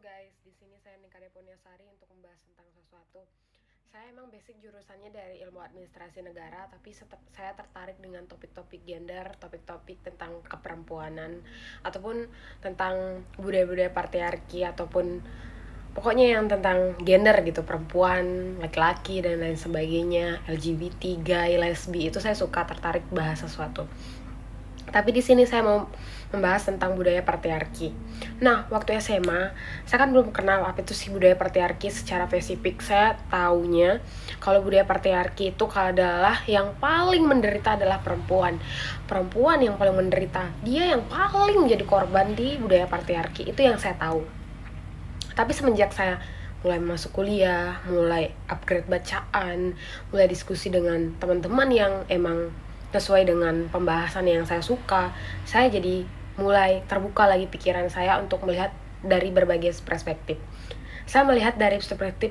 guys, di sini saya Nika Depuniasari untuk membahas tentang sesuatu. Saya emang basic jurusannya dari ilmu administrasi negara, tapi saya tertarik dengan topik-topik gender, topik-topik tentang keperempuanan, ataupun tentang budaya-budaya patriarki, ataupun pokoknya yang tentang gender gitu, perempuan, laki-laki, dan lain sebagainya, LGBT, gay, lesbi, itu saya suka tertarik bahas sesuatu. Tapi di sini saya mau membahas tentang budaya patriarki. Nah, waktu SMA, saya kan belum kenal apa itu sih budaya patriarki secara spesifik. Saya taunya kalau budaya patriarki itu adalah yang paling menderita adalah perempuan. Perempuan yang paling menderita, dia yang paling menjadi korban di budaya patriarki. Itu yang saya tahu. Tapi semenjak saya mulai masuk kuliah, mulai upgrade bacaan, mulai diskusi dengan teman-teman yang emang sesuai dengan pembahasan yang saya suka, saya jadi mulai terbuka lagi pikiran saya untuk melihat dari berbagai perspektif. Saya melihat dari perspektif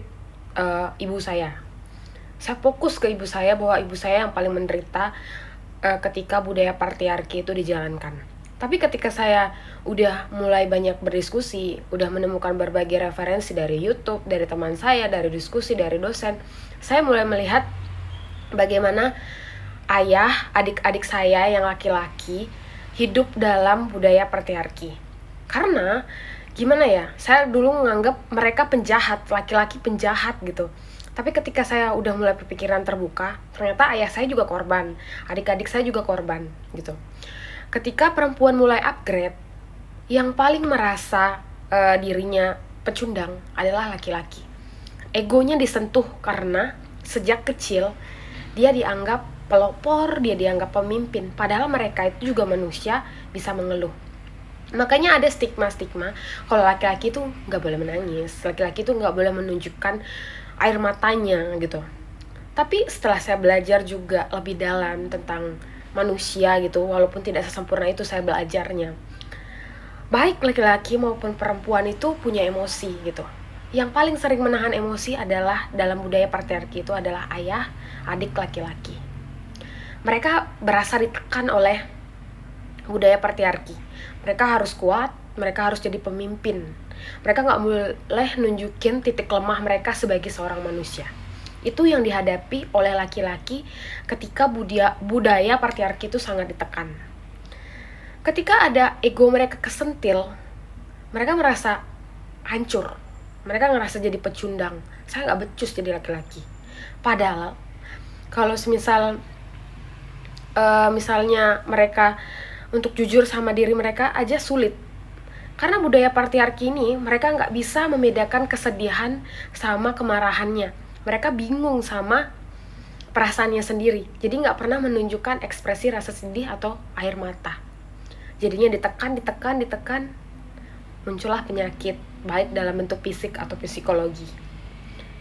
ibu saya. Saya fokus ke ibu saya, bahwa ibu saya yang paling menderita ketika budaya patriarki itu dijalankan. Tapi ketika saya udah mulai banyak berdiskusi, udah menemukan berbagai referensi dari YouTube, dari teman saya, dari diskusi, dari dosen, saya mulai melihat bagaimana ayah, adik-adik saya yang laki-laki hidup dalam budaya patriarki. Karena gimana ya, saya dulu menganggap mereka penjahat, laki-laki penjahat gitu. Tapi ketika saya udah mulai berpikiran terbuka, ternyata ayah saya juga korban, adik-adik saya juga korban gitu. Ketika perempuan mulai upgrade, yang paling merasa dirinya pecundang adalah laki-laki. Egonya disentuh karena sejak kecil dia dianggap pelopor, dia dianggap pemimpin, padahal mereka itu juga manusia, bisa mengeluh. Makanya ada stigma-stigma kalau laki-laki itu nggak boleh menangis, laki-laki itu nggak boleh menunjukkan air matanya gitu. Tapi setelah saya belajar juga lebih dalam tentang manusia gitu, walaupun tidak sesempurna itu saya belajarnya, baik laki-laki maupun perempuan itu punya emosi gitu. Yang paling sering menahan emosi adalah dalam budaya patriarki itu adalah ayah, adik laki-laki. Mereka berasa ditekan oleh budaya patriarki. Mereka harus kuat, mereka harus jadi pemimpin. Mereka gak boleh nunjukin titik lemah mereka sebagai seorang manusia. Itu yang dihadapi oleh laki-laki ketika budaya patriarki itu sangat ditekan. Ketika ada ego mereka kesentil, mereka merasa hancur. Mereka ngerasa jadi pecundang. Saya gak becus jadi laki-laki. Padahal kalau misalnya mereka untuk jujur sama diri mereka aja sulit. Karena budaya patriarki ini mereka nggak bisa membedakan kesedihan sama kemarahannya. Mereka bingung sama perasaannya sendiri. Jadi nggak pernah menunjukkan ekspresi rasa sedih atau air mata. Jadinya ditekan, muncullah penyakit, baik dalam bentuk fisik atau psikologi.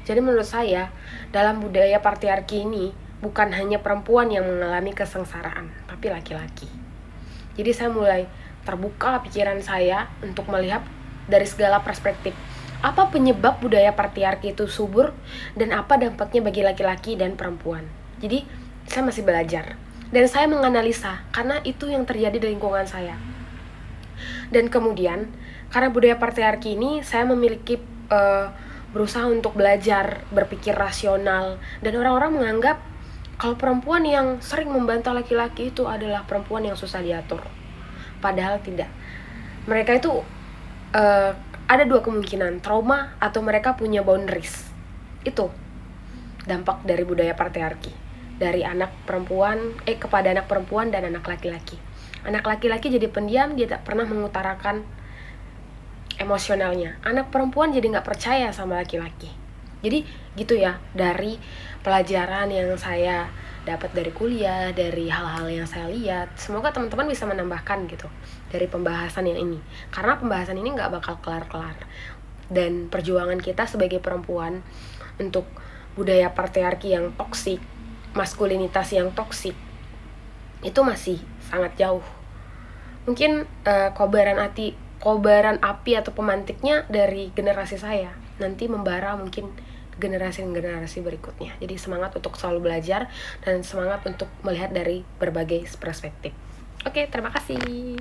Jadi menurut saya, dalam budaya patriarki ini bukan hanya perempuan yang mengalami kesengsaraan, tapi laki-laki. Jadi saya mulai terbuka pikiran saya untuk melihat dari segala perspektif. Apa penyebab budaya patriarki itu subur dan apa dampaknya bagi laki-laki dan perempuan. Jadi saya masih belajar dan saya menganalisa karena itu yang terjadi di lingkungan saya. Dan kemudian karena budaya patriarki ini saya memiliki berusaha untuk belajar berpikir rasional, dan orang-orang menganggap kalau perempuan yang sering membantah laki-laki itu adalah perempuan yang susah diatur. Padahal tidak. Mereka itu ada dua kemungkinan, trauma atau mereka punya boundaries. Itu dampak dari budaya patriarki. Dari anak perempuan kepada anak perempuan dan anak laki-laki. Anak laki-laki jadi pendiam, dia tak pernah mengutarakan emosionalnya. Anak perempuan jadi gak percaya sama laki-laki. Jadi gitu ya, dari pelajaran yang saya dapat dari kuliah, dari hal-hal yang saya lihat, semoga teman-teman bisa menambahkan gitu dari pembahasan yang ini. Karena pembahasan ini gak bakal kelar-kelar. Dan perjuangan kita sebagai perempuan untuk budaya patriarki yang toksik, maskulinitas yang toksik, itu masih sangat jauh. Mungkin kobaran api atau pemantiknya dari generasi saya nanti membara mungkin generasi berikutnya. Jadi semangat untuk selalu belajar dan semangat untuk melihat dari berbagai perspektif. Oke, terima kasih.